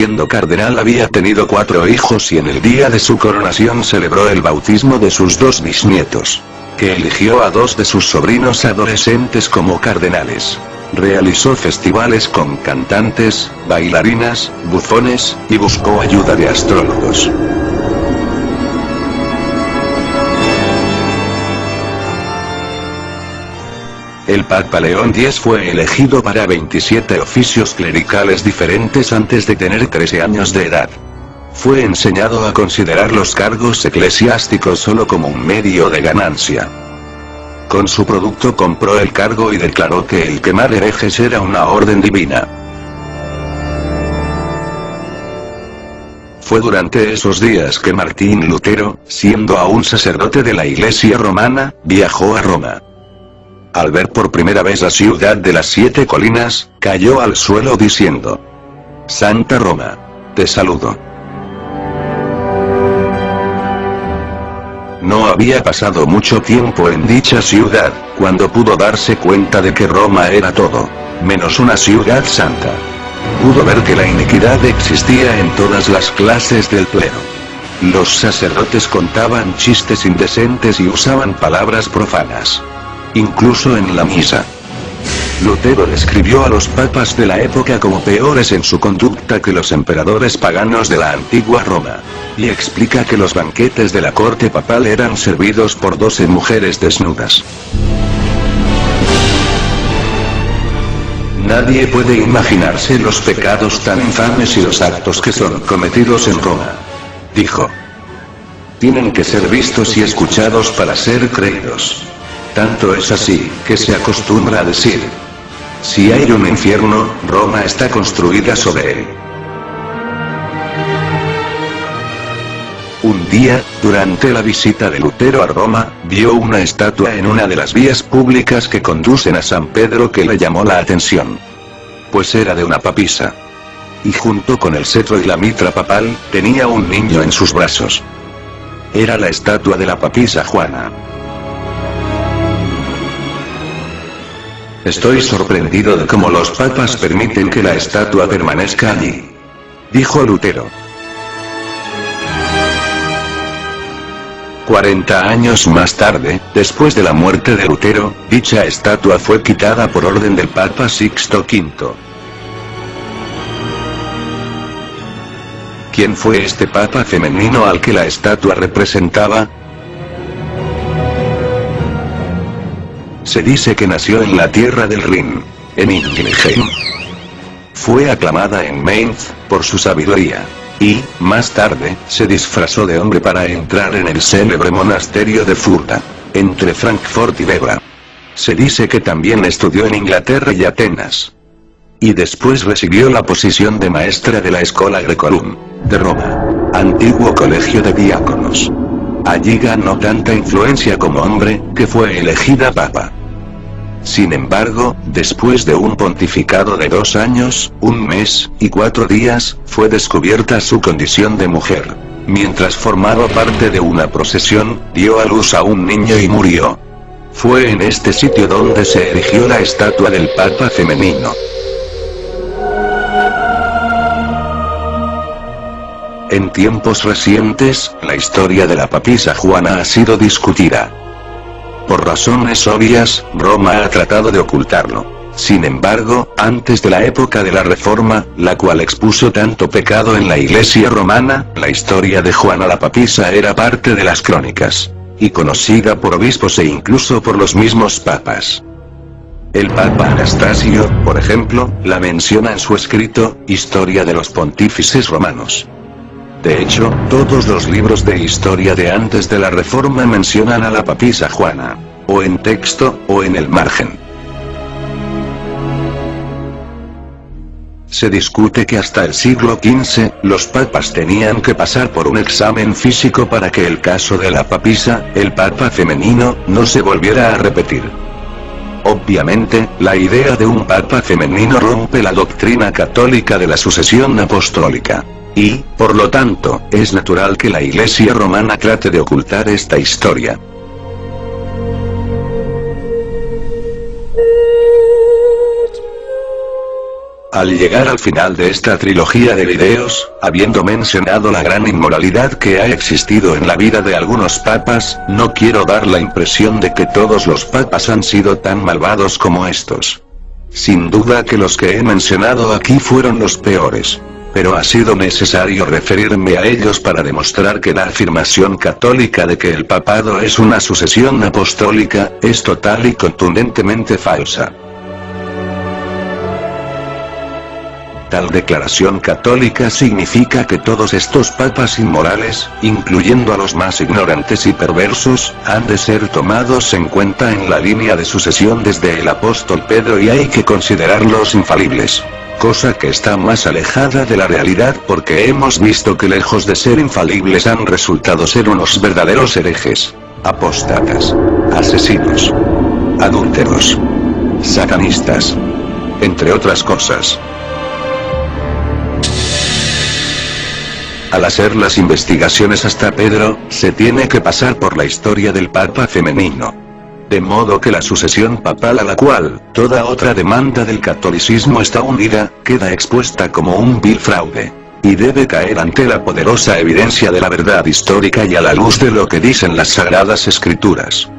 Siendo cardenal había tenido 4 hijos y en el día de su coronación celebró el bautismo de sus 2 bisnietos. Que eligió a 2 de sus sobrinos adolescentes como cardenales. Realizó festivales con cantantes, bailarinas, bufones, y buscó ayuda de astrólogos. El Papa León X fue elegido para 27 oficios clericales diferentes antes de tener 13 años de edad. Fue enseñado a considerar los cargos eclesiásticos solo como un medio de ganancia. Con su producto compró el cargo y declaró que el quemar herejes era una orden divina. Fue durante esos días que Martín Lutero, siendo aún sacerdote de la Iglesia romana, viajó a Roma. Al ver por primera vez la ciudad de las 7 colinas, cayó al suelo diciendo: Santa Roma, te saludo. No había pasado mucho tiempo en dicha ciudad, cuando pudo darse cuenta de que Roma era todo, menos una ciudad santa. Pudo ver que la iniquidad existía en todas las clases del clero. Los sacerdotes contaban chistes indecentes y usaban palabras profanas. Incluso en la misa. Lutero describió a los papas de la época como peores en su conducta que los emperadores paganos de la antigua Roma. Y explica que los banquetes de la corte papal eran servidos por 12 mujeres desnudas. Nadie puede imaginarse los pecados tan infames y los actos que son cometidos en Roma. Dijo. Tienen que ser vistos y escuchados para ser creídos. Tanto es así, que se acostumbra a decir: si hay un infierno, Roma está construida sobre él. Un día, durante la visita de Lutero a Roma, vio una estatua en una de las vías públicas que conducen a San Pedro que le llamó la atención. Pues era de una papisa. Y junto con el cetro y la mitra papal, tenía un niño en sus brazos. Era la estatua de la papisa Juana. Estoy sorprendido de cómo los papas permiten que la estatua permanezca allí, dijo Lutero. 40 años más tarde, después de la muerte de Lutero, dicha estatua fue quitada por orden del Papa Sixto V. ¿Quién fue este papa femenino al que la estatua representaba? Se dice que nació en la tierra del Rin, en Ingelheim. Fue aclamada en Mainz, por su sabiduría. Y, más tarde, se disfrazó de hombre para entrar en el célebre monasterio de Furta, entre Frankfurt y Bebra. Se dice que también estudió en Inglaterra y Atenas. Y después recibió la posición de maestra de la Schola Graecorum, de Roma, antiguo colegio de diáconos. Allí ganó tanta influencia como hombre, que fue elegida papa. Sin embargo, después de un pontificado de 2 años, 1 mes, y 4 días, fue descubierta su condición de mujer. Mientras formaba parte de una procesión, dio a luz a un niño y murió. Fue en este sitio donde se erigió la estatua del papa femenino. En tiempos recientes, la historia de la papisa Juana ha sido discutida. Por razones obvias, Roma ha tratado de ocultarlo. Sin embargo, antes de la época de la Reforma, la cual expuso tanto pecado en la Iglesia romana, la historia de Juana la papisa era parte de las crónicas. Y conocida por obispos e incluso por los mismos papas. El Papa Anastasio, por ejemplo, la menciona en su escrito, Historia de los Pontífices Romanos. De hecho, todos los libros de historia de antes de la Reforma mencionan a la papisa Juana, o en texto, o en el margen. Se discute que hasta el siglo XV, los papas tenían que pasar por un examen físico para que el caso de la papisa, el papa femenino, no se volviera a repetir. Obviamente, la idea de un papa femenino rompe la doctrina católica de la sucesión apostólica. Y, por lo tanto, es natural que la Iglesia romana trate de ocultar esta historia. Al llegar al final de esta trilogía de videos, habiendo mencionado la gran inmoralidad que ha existido en la vida de algunos papas, no quiero dar la impresión de que todos los papas han sido tan malvados como estos. Sin duda que los que he mencionado aquí fueron los peores. Pero ha sido necesario referirme a ellos para demostrar que la afirmación católica de que el papado es una sucesión apostólica, es total y contundentemente falsa. Tal declaración católica significa que todos estos papas inmorales, incluyendo a los más ignorantes y perversos, han de ser tomados en cuenta en la línea de sucesión desde el apóstol Pedro y hay que considerarlos infalibles. Cosa que está más alejada de la realidad porque hemos visto que lejos de ser infalibles han resultado ser unos verdaderos herejes, apóstatas, asesinos, adúlteros, satanistas, entre otras cosas. Al hacer las investigaciones hasta Pedro, se tiene que pasar por la historia del papa femenino. De modo que la sucesión papal a la cual toda otra demanda del catolicismo está unida, queda expuesta como un vil fraude. Y debe caer ante la poderosa evidencia de la verdad histórica y a la luz de lo que dicen las sagradas escrituras.